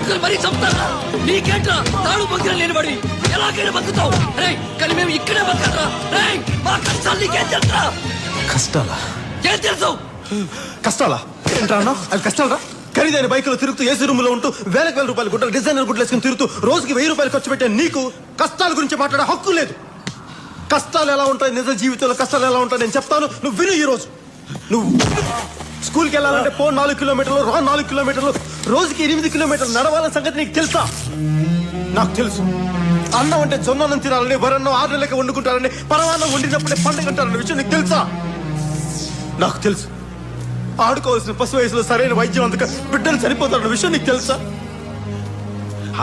పట్టుకుని మరీ చంపుతారా? నీకేంట్రా తాడు బొగ్గిన లేనివాడి ఎలాగైనా బతుకుతావు? కానీ మేము ఇక్కడే బతకరా? మా కష్టాలు నీకేం తెలుసా? కష్టాలా? ఏం తెలుసు? కష్టాలా ఏంట్రా అన్నా? అది కష్టాలరా? ఖరీదైన బైకులు తిరుగుతూ ఏసీ రూమ్ లో ఉంటూ వేలకు వేల రూపాయలు గుడ్డలు డిజైనర్ గుడ్లు వేసుకుని తిరుగుతూ రోజుకి 1000 రూపాయలు ఖర్చు పెట్టే నీకు కష్టాల గురించి మాట్లాడే హక్కు లేదు. కష్టాలు ఎలా ఉంటాయి, నిజ జీవితంలో కష్టాలు ఎలా ఉంటాయి నేను చెప్తాను, నువ్వు విను. ఈ రోజు నువ్వు స్కూల్కి వెళ్ళాలంటే 4 కిలోమీటర్లు, 4 కిలోమీటర్లు, రోజుకి 8 కిలోమీటర్లు నడవాలన్న సంగతి నీకు తెలుసా? నాకు తెలుసు. అన్నం అంటే జొన్నన్నం తినాలని, వరన్నం 6 నెలలకి వండుకుంటారని, పరమాన్నం వండినప్పుడే పండుగ అంటారన్న విషయం నీకు తెలుసా? నాకు తెలుసు. ఆడుకోవాల్సిన పశు వయసులో సరైన వైద్యం అందుక బిడ్డలు చనిపోతారన్న విషయం నీకు తెలుసా?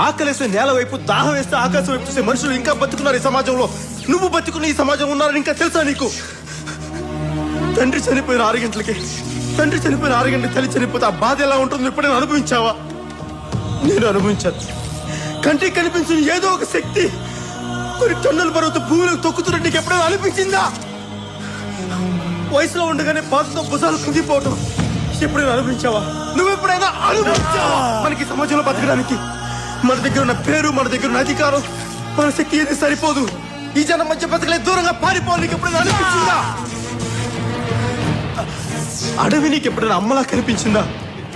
ఆకలేస్తే నేల వైపు, దాహం వేస్తే ఆకాశం వైపు చూసే మనుషులు ఇంకా బతుకున్నారు ఈ సమాజంలో. నువ్వు బతుకున్న ఈ సమాజం ఉన్నారని ఇంకా తెలుసా నీకు? తండ్రి చనిపోయిన 6 గంటలకి తల్లి చనిపోతే ఆ బాధ ఎలా ఉంటుందో ఎప్పుడైనా అనుభవించావా? నేను అనుభవించాను. కంటికి కనిపించిన ఏదో ఒక శక్తి కొన్ని టన్నుల బరువుతో భూమిలోకి తొక్కుతున్నట్టు నీకు ఎప్పుడైనా అనిపించిందా? వయసులో ఉండగానే బాధతో భుజాలు కుంగిపోవటం ఎప్పుడైనా అనుభవించావా? నువ్వెప్పుడైనా అనుభవించావా? మనకి సమాజంలో బతకడానికి మన దగ్గర ఉన్న పేరు, మన దగ్గర ఉన్న అధికారం, మన శక్తి ఏది సరిపోదు. ఈ జనం మధ్య బతకలే, దూరంగా పారిపోవాలి నీకు ఎప్పుడైనా అనిపించిందా? అడవి నీకు ఎప్పుడైనా అమ్మలా కనిపించిందా?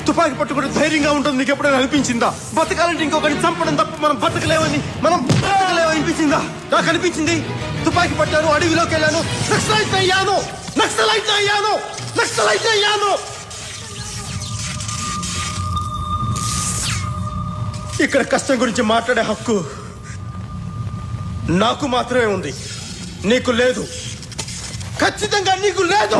తుపాకీ పట్టుకుంటే ధైర్యంగా ఉంటుంది నీకు ఎప్పుడైనా అనిపించిందా? బతకాలంటే ఇంకొకరిని చంపడం తప్ప మనం బతకలేమని అనిపించిందా? నాకు అనిపించింది. తుపాకీ పట్టాను, అడవిలోకి వెళ్ళాను, నక్సలైట్ అయ్యాను. ఇక్కడ కష్టం గురించి మాట్లాడే హక్కు నాకు మాత్రమే ఉంది, నీకు లేదు. ఖచ్చితంగా నీకు లేదు.